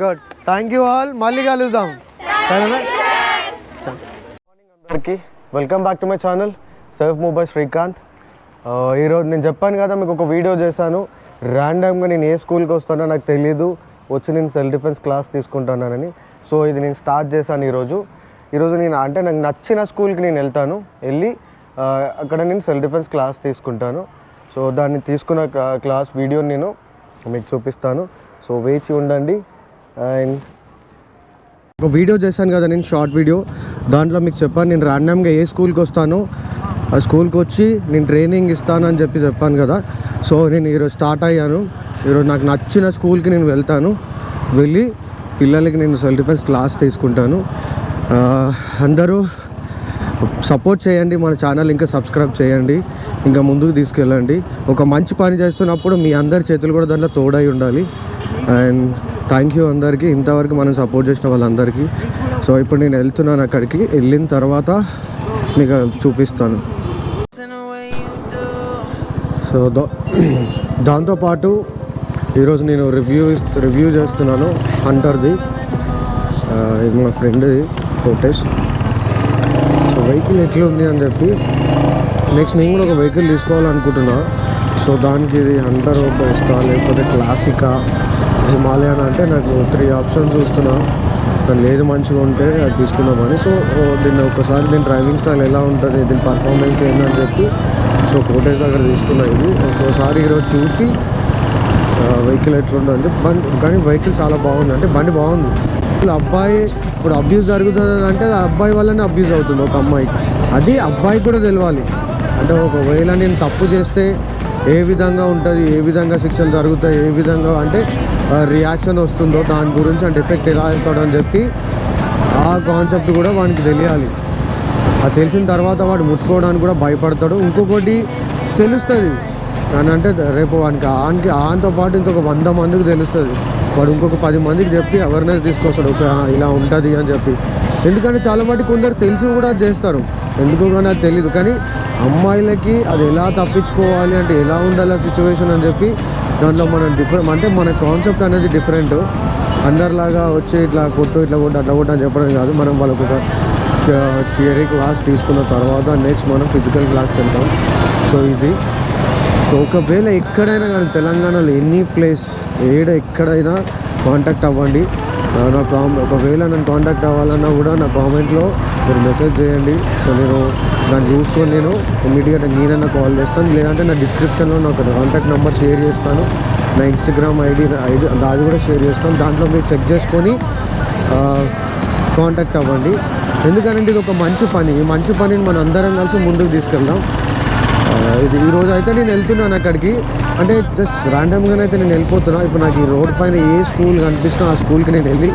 Good, thank you all. మళ్ళీ కలుద్దాం, సరేనా? అందరికీ welcome back to my channel Surf move by Srikanth. ఈరోజు నేను చెప్పాను కదా మీకు ఒక వీడియో చేశాను. ర్యాండమ్గా నేను ఏ స్కూల్కి వస్తానో నాకు తెలీదు, వచ్చి నేను సెల్ఫ్ డిఫెన్స్ క్లాస్ తీసుకుంటున్నానని. సో ఇది నేను స్టార్ట్ చేశాను ఈరోజు నేను అంటే నాకు నచ్చిన స్కూల్కి నేను వెళ్తాను, వెళ్ళి అక్కడ నేను సెల్ఫ్ డిఫెన్స్ క్లాస్ తీసుకుంటాను. సో దాన్ని తీసుకున్న క్లాస్ వీడియోని నేను మీకు చూపిస్తాను. సో వేచి ఉండండి. అండ్ ఒక వీడియో చేశాను కదా నేను, షార్ట్ వీడియో, దాంట్లో మీకు చెప్పాను నేను ర్యాండమ్గా ఏ స్కూల్కి వస్తానో ఆ స్కూల్కి వచ్చి నేను ట్రైనింగ్ ఇస్తాను అని చెప్పాను కదా. సో నేను ఈరోజు స్టార్ట్ అయ్యాను. ఈరోజు నాకు నచ్చిన స్కూల్కి నేను వెళ్తాను, వెళ్ళి పిల్లలకి నేను సెల్ఫ్ డిఫెన్స్ క్లాస్ తీసుకుంటాను. అందరూ సపోర్ట్ చేయండి, మన ఛానల్ ఇంకా సబ్స్క్రైబ్ చేయండి, ఇంకా ముందుకు తీసుకెళ్ళండి. ఒక మంచి పని చేస్తున్నప్పుడు మీ అందరి చేతులు కూడా దాంట్లో తోడై ఉండాలి. అండ్ థ్యాంక్ యూ అందరికీ, ఇంతవరకు మనం సపోర్ట్ చేసిన వాళ్ళందరికీ. సో ఇప్పుడు నేను వెళ్తున్నాను, అక్కడికి వెళ్ళిన తర్వాత మీకు చూపిస్తాను. సో దాంతోపాటు ఈరోజు నేను రివ్యూ చేస్తున్నాను హంటర్ది, ఇది మా ఫ్రెండ్ది కోటేష్. సో వెహికల్ ఎట్లా ఉంది అని చెప్పి నెక్స్ట్ నేను కూడా ఒక వెహికల్ తీసుకోవాలనుకుంటున్నా. సో దానికి ఇది హంటర్ బెస్టా లేకపోతే క్లాసికా హిమాలయన్ అంటే నాకు 3 ఆప్షన్స్ చూస్తున్నా. దాన్ని ఏది మంచిగా ఉంటే అది తీసుకుందామని. సో దీన్ని ఒకసారి దీని డ్రైవింగ్ స్టైల్ ఎలా ఉంటుంది, దీని పర్ఫార్మెన్స్ ఏంటని చెప్పి సో ఫోటోస్ దగ్గర తీసుకున్నా. ఇది ఒకసారి ఈరోజు చూసి వెహికల్ ఎట్లుంటుంది కానీ వెహికల్ చాలా బాగుంది, అంటే బండి బాగుంది. అబ్బాయి ఇప్పుడు అబ్యూస్ జరుగుతుంది అంటే ఆ అబ్బాయి వల్లనే అబ్యూస్ అవుతుంది ఒక అమ్మాయికి, అది అబ్బాయికి కూడా తెలియాలి. అంటే ఒకవేళ నేను తప్పు చేస్తే ఏ విధంగా ఉంటుంది, ఏ విధంగా శిక్షలు జరుగుతాయి, ఏ విధంగా అంటే రియాక్షన్ వస్తుందో దాని గురించి, అంటే ఎఫెక్ట్ ఎలా అవుతాడో అని చెప్పి ఆ కాన్సెప్ట్ కూడా వానికి తెలియాలి. అది తెలిసిన తర్వాత వాడు ముట్టుకోవడానికి కూడా భయపడతాడు. ఇంకొకటి తెలుస్తుంది అని అంటే రేపు ఆన్తో పాటు ఇంకొక 100 మందికి తెలుస్తుంది. వాడు ఇంకొక 10 మందికి చెప్పి అవేర్నెస్ తీసుకొస్తాడు, ఓకే ఇలా ఉంటుంది అని చెప్పి. ఎందుకంటే చాలా మటుకు కొందరు తెలిసి కూడా చేస్తారు, ఎందుకు కానీ అది తెలీదు. కానీ అమ్మాయిలకి అది ఎలా తప్పించుకోవాలి అంటే ఎలా ఉండాలి సిచ్యువేషన్ అని చెప్పి దాంట్లో మనం డిఫరెంట్, అంటే మన కాన్సెప్ట్ అనేది డిఫరెంట్. అందరిలాగా వచ్చి ఇట్లా కొట్టు ఇట్లా కొట్టు అట్లా కొట్టు అని చెప్పడం కాదు. మనం వాళ్ళకు ఒక థియరీ క్లాస్ తీసుకున్న తర్వాత నెక్స్ట్ మనం ఫిజికల్ క్లాస్కి వెళ్తాం. సో ఇది ఒకవేళ ఎక్కడైనా కానీ తెలంగాణలో ఎనీ ప్లేస్ ఎక్కడైనా కాంటాక్ట్ అవ్వండి. ఒకవేళ నన్ను కాంటాక్ట్ అవ్వాలన్నా కూడా నా కామెంట్లో మీరు మెసేజ్ చేయండి. సో నేను దాన్ని చూసుకొని నేను ఇమ్మీడియట్గా నేనన్నా కాల్ చేస్తాను, లేదంటే నా డిస్క్రిప్షన్లో నాకు కాంటాక్ట్ నెంబర్ షేర్ చేస్తాను, నా ఇన్స్టాగ్రామ్ ఐడి అది కూడా షేర్ చేస్తాను. దాంట్లో మీరు చెక్ చేసుకొని కాంటాక్ట్ అవ్వండి. ఎందుకంటే ఇది ఒక మంచి పని, ఈ మంచి పనిని మనం అందరం కలిసి ముందుకు తీసుకెళ్దాం. ఇది ఈరోజు అయితే నేను వెళ్తున్నాను అక్కడికి, అంటే జస్ట్ ర్యాండమ్గానే అయితే నేను వెళ్ళిపోతున్నాను. ఇప్పుడు నాకు ఈ రోడ్ పైన ఏ స్కూల్ కనిపిస్తున్నా ఆ స్కూల్కి నేను వెళ్ళి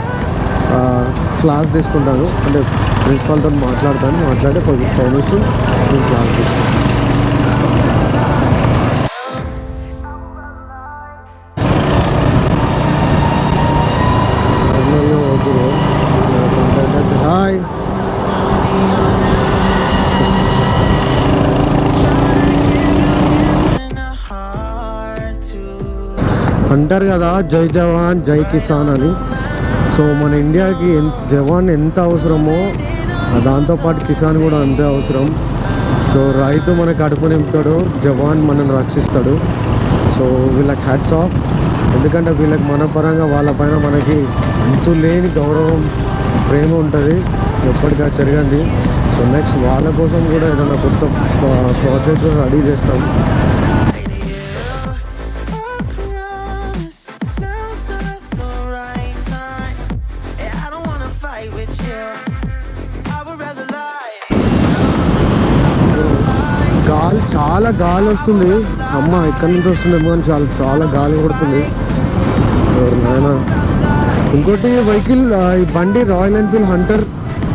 క్లాస్ తీసుకుంటాను. అంటే ప్రిన్సిపాల్తో మాట్లాడి పర్మిషన్ నేను క్లాస్ తీసుకుంటాను. హాయ్, అంటారు కదా జై జవాన్ జై కిసాన్ అని. సో మన ఇండియాకి జవాన్ ఎంత అవసరమో దాంతోపాటు కిసాన్ కూడా అంతే అవసరం. సో రైతు మన కడుపు నింపుతాడు, జవాన్ మనల్ని రక్షిస్తాడు. సో వీళ్ళకి హ్యాట్స్ ఆఫ్, ఎందుకంటే వీళ్ళకి మన పరంగా వాళ్ళ పైన మనకి అంతు లేని గౌరవం ప్రేమ ఉంటుంది, ఎప్పటికీ జరిగింది. సో నెక్స్ట్ వాళ్ళ కోసం కూడా ఏదైనా కొత్త ప్రాజెక్ట్ రెడీ చేస్తాం. చాలా గాలి వస్తుంది, అమ్మ ఎక్కడి నుంచి వస్తుందేమో అని చాలా గాలి కొడుతుంది నాయన. ఇంకోటి వెహికల్, ఈ బండి రాయల్ ఎన్ఫీల్డ్ హంటర్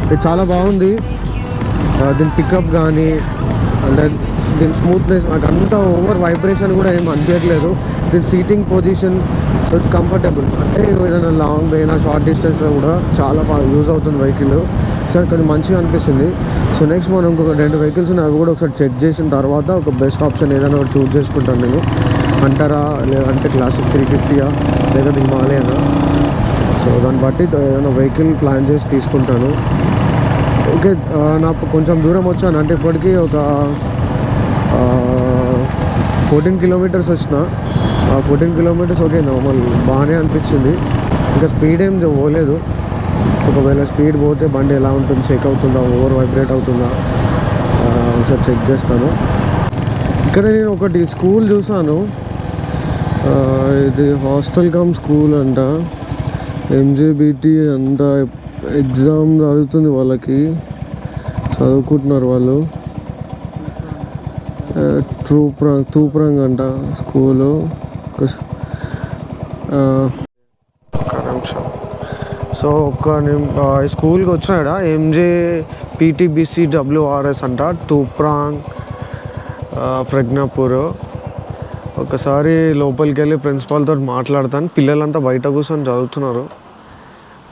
ఇది చాలా బాగుంది. దీని పికప్ కానీ అంటే దీని స్మూత్నెస్ నాకు అంత ఓవర్ వైబ్రేషన్ కూడా ఏం అనిపించట్లేదు. దీని సీటింగ్ పొజిషన్ కంఫర్టబుల్, అంటే ఏదైనా లాంగ్ అయినా షార్ట్ డిస్టెన్స్లో కూడా చాలా బాగా యూజ్ అవుతుంది వెహికల్. సార్ కొంచెం మంచిగా అనిపిస్తుంది. సో నెక్స్ట్ మనం ఇంకొక 2 వెహికల్స్ ఉన్నాయి, అవి కూడా ఒకసారి చెక్ చేసిన తర్వాత ఒక బెస్ట్ ఆప్షన్ ఏదైనా ఒకటి చూస్ చేసుకుంటాను నేను. అంటారా లేదంటే క్లాసిక్ 350 లేదంటే హిమాలయనా. సో దాన్ని బట్టి ఏదైనా వెహికల్ ప్లాన్ చేసి తీసుకుంటాను. ఓకే, నాకు కొంచెం దూరం వచ్చాను అంటే ఇప్పటికీ ఒక 14 కిలోమీటర్స్ వచ్చిన. 14 కిలోమీటర్స్ ఓకే నార్మల్ బాగానే అనిపించింది. ఇంకా స్పీడ్ ఏం పోలేదు. ఒకవేళ స్పీడ్ పోతే బండి ఎలా ఉంటుంది, చెక్ అవుతుందా, ఓవర్ వైబ్రేట్ అవుతుందా ఒకసారి చెక్ చేస్తాను. ఇక్కడ నేను ఒకటి స్కూల్ చూసాను, ఇది హాస్టల్ కమ్ స్కూల్ అంట. ఎంజేబీటీ అంట ఎగ్జామ్ జరుగుతుంది, వాళ్ళకి చదువుకుంటున్నారు వాళ్ళు. తూప్రాంగ్ అంట స్కూలు. ఒక్క నిమిషం. సో స్కూల్కి వచ్చినాడా MJPTBCWRS అంట, తూప్రాంగ్ ప్రజ్ఞాపూర్. ఒకసారి లోపలికి వెళ్ళి ప్రిన్సిపాల్తో మాట్లాడతాను. పిల్లలంతా బయట కూర్చొని చదువుతున్నారు,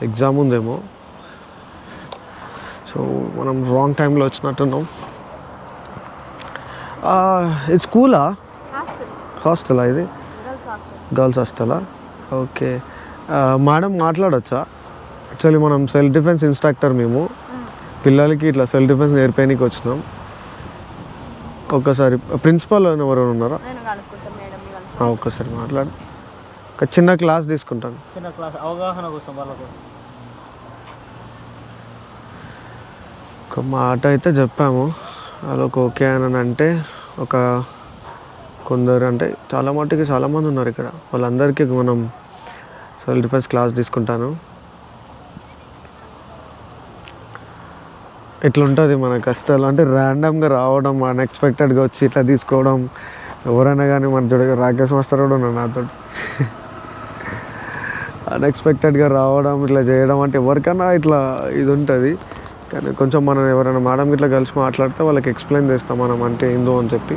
ఎగ్జామ్ ఉందేమో. సో మనం రాంగ్ టైంలో వచ్చినట్టున్నాం. ఇది స్కూలా, హాస్టలా? ఇది గర్ల్స్ హాస్టలా? ఓకే. మేడం మాట్లాడచ్చా? యాక్చువల్లీ మనం సెల్ఫ్ డిఫెన్స్ ఇన్స్ట్రక్టర్, మేము పిల్లలకి ఇట్లా సెల్ఫ్ డిఫెన్స్ నేర్పేయడానికి వచ్చినాం. ఒక్కసారి ప్రిన్సిపాల్ ఎవరు ఉన్నారా? ఒక్కసారి మాట్లాడు. ఒక చిన్న క్లాస్ తీసుకుంటాను. అవగాహన కోసం వాళ్ళ కోసం ఒక మాట అయితే చెప్పాము. వాళ్ళకి ఓకే అని అంటే ఒక కొందరు అంటే చాలామంది ఉన్నారు ఇక్కడ. వాళ్ళందరికీ మనం సెల్ఫ్ డిఫెన్స్ క్లాస్ తీసుకుంటాను. ఇట్లుంటుంది మన కష్టాలు. అంటే ర్యాండమ్గా రావడం, అన్ఎక్స్పెక్టెడ్గా వచ్చి ఇట్లా తీసుకోవడం. ఎవరైనా కానీ మన చూడ రాకేష్ మాస్టర్ కూడా ఉన్నాడు నాతో. అన్ఎక్స్పెక్టెడ్గా రావడం, ఇట్లా చేయడం అంటే ఎవరికైనా ఇట్లా ఇది ఉంటుంది. కానీ కొంచెం మనం ఎవరైనా మేడం ఇట్లా కలిసి మాట్లాడితే వాళ్ళకి ఎక్స్ప్లెయిన్ చేస్తాం మనం అంటే ఏందో అని చెప్పి.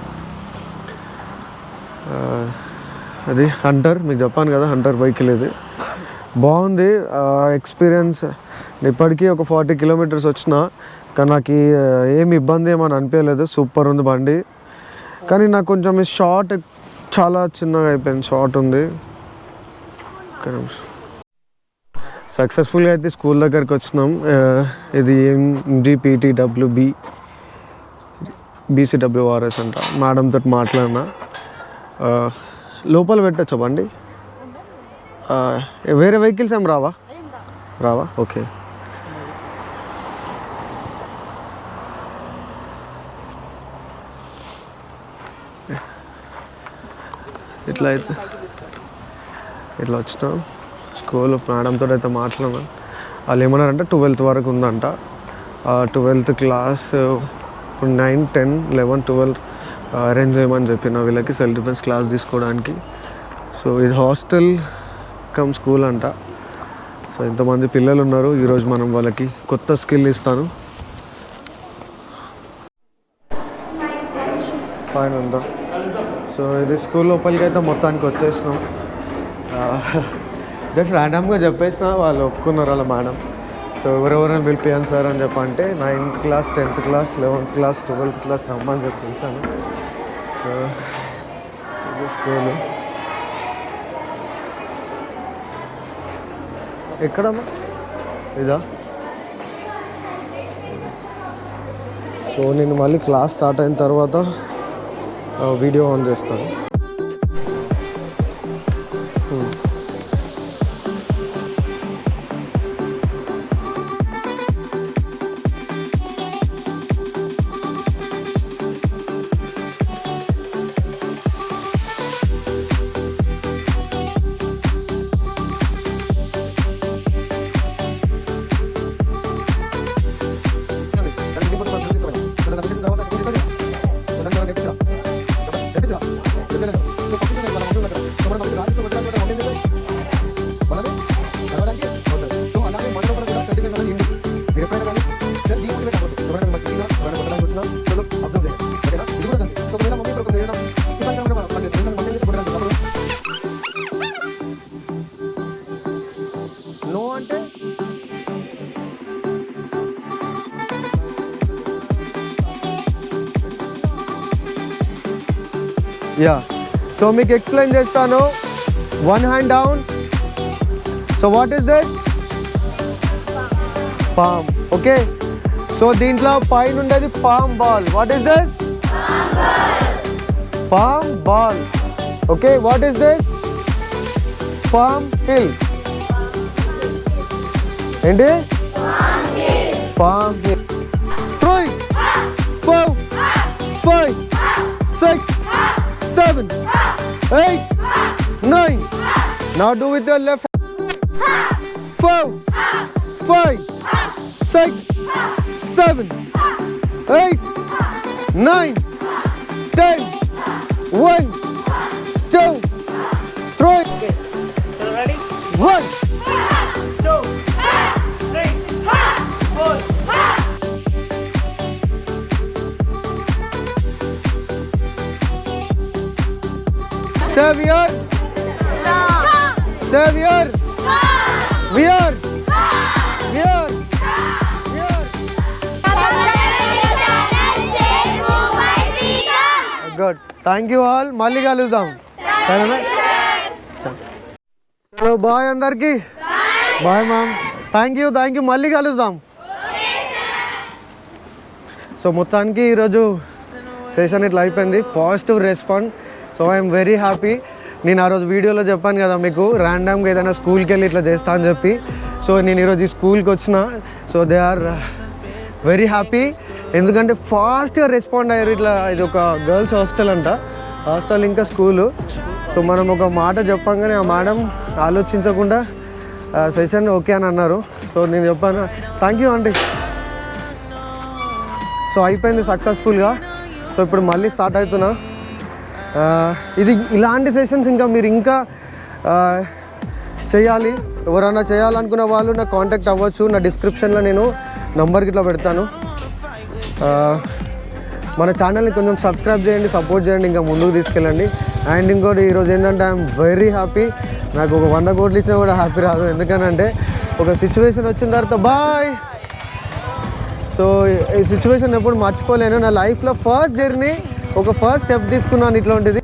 అది హంటర్, మీకు చెప్పాను కదా, హంటర్ వెహికల్. ఇది బాగుంది ఎక్స్పీరియన్స్. ఇప్పటికీ ఒక 40 కిలోమీటర్స్ వచ్చిన, కానీ నాకు ఏమి ఇబ్బంది ఏమని అనిపించలేదు. సూపర్ ఉంది బండి. కానీ నాకు కొంచెం ఈ షార్ట్ చాలా చిన్నగా అయిపోయింది, షార్ట్ ఉంది. సక్సెస్ఫుల్గా అయితే స్కూల్ దగ్గరికి వచ్చినాం. ఇది MJPTBCWRS అంట. మేడంతో మాట్లాడినా. లోపల పెట్టచ్చా బండి? వేరే వెహికల్స్ ఏం రావా? ఓకే. ఇట్లా వచ్చినాం. స్కూల్ మేడంతో అయితే మాట్లాడినా. వాళ్ళు ఏమన్నారంటే 12th వరకు ఉందంట. 12th క్లాస్ ఇప్పుడు 9, 10, 11, 12 అరేంజ్ చేయమని చెప్పిన వీళ్ళకి సెల్ఫ్ డిఫెన్స్ క్లాస్ తీసుకోవడానికి. సో ఇది హాస్టల్ కమ్ స్కూల్ అంట. సో ఇంతమంది పిల్లలు ఉన్నారు. ఈరోజు మనం వాళ్ళకి కొత్త స్కిల్ ఇస్తాను. ఫైన్ ఉందా? సో ఇది స్కూల్ లోపలికి అయితే మొత్తానికి వచ్చేసినాం. జస్ట్ ర్యాండమ్గా చెప్పేసిన, వాళ్ళు ఒప్పుకున్నారు వాళ్ళ మేడం. సో ఎవరెవరైనా పిలిపియాను సార్ అని చెప్పంటే 9th class, 10th class, 11th class, 12th class రమ్మని చెప్పి పిలిచాను. సో ఇది స్కూలు. ఎక్కడమ్మా ఇదా? సో నేను మళ్ళీ క్లాస్ స్టార్ట్ అయిన తర్వాత వీడియో ఆన్ చేస్తాను. Yeah. So మీకు ఎక్స్ప్లెయిన్ చేస్తాను. One hand down. So what is this? Palm. Okay, so దీంట్లో పైన ఉండేది palm ball. What is this? Palm ball. Okay, what is this? Palm heel. ఏంటి? Palm heel. 3 4 5 6 7 8 9. Now do with your left. 4 5 6 7 8 9 10 1 2 3. So ready? 1 2 3 4. Savior, Savior, weird, weird, weird. Good. Thank you all. మళ్ళీ కలుద్దాం. సరేనా? Hello bye అందరికి. Bye ma'am. Thank you మళ్ళీ కలుద్దాం. So మొత్తానికి ఈరోజు session ఇట్లా అయిపోయింది. Positive respond. So I'm very happy. నేను ఆ రోజు వీడియోలో చెప్పాను కదా మీకు, ర్యాండమ్గా ఏదైనా స్కూల్కి వెళ్ళి ఇట్లా చేస్తా అని చెప్పి. సో నేను ఈరోజు ఈ స్కూల్కి వచ్చిన. So they are very happy, ఎందుకంటే ఫాస్ట్గా రెస్పాండ్ అయ్యారు. ఇట్లా ఇది ఒక గర్ల్స్ హాస్టల్ అంట, హాస్టల్ ఇంకా స్కూలు. సో మనం ఒక మాట చెప్పంగానే ఆ మేడం ఆలోచించకుండా సెషన్ ఓకే అని అన్నారు. సో నేను చెప్పాను థ్యాంక్ యూ అండి. సో అయిపోయింది సక్సెస్ఫుల్గా. సో ఇప్పుడు మళ్ళీ స్టార్ట్ అవుతున్నా. ఇది ఇలాంటి సెషన్స్ ఇంకా మీరు ఇంకా చేయాలి. ఎవరైనా చేయాలనుకున్న వాళ్ళు నాకు కాంటాక్ట్ అవ్వచ్చు. నా డిస్క్రిప్షన్లో నేను నంబర్కి ఇట్లా పెడతాను. మన ఛానల్ని కొంచెం సబ్స్క్రైబ్ చేయండి, సపోర్ట్ చేయండి, ఇంకా ముందుకు తీసుకెళ్ళండి. అండ్ ఇంకోటి ఈరోజు ఏంటంటే ఐఎమ్ వెరీ హ్యాపీ. నాకు ఒక 100 కోట్లు ఇచ్చినా కూడా హ్యాపీ రాదు, ఎందుకనంటే ఒక సిచ్యువేషన్ వచ్చిన తర్వాత బాయ్. సో ఈ సిచ్యువేషన్ ఎప్పుడు మర్చిపోలేను. నా లైఫ్లో ఫస్ట్ జర్నీ, ఒక ఫస్ట్ స్టెప్ తీసుకున్నాను ఇట్లాంటిది.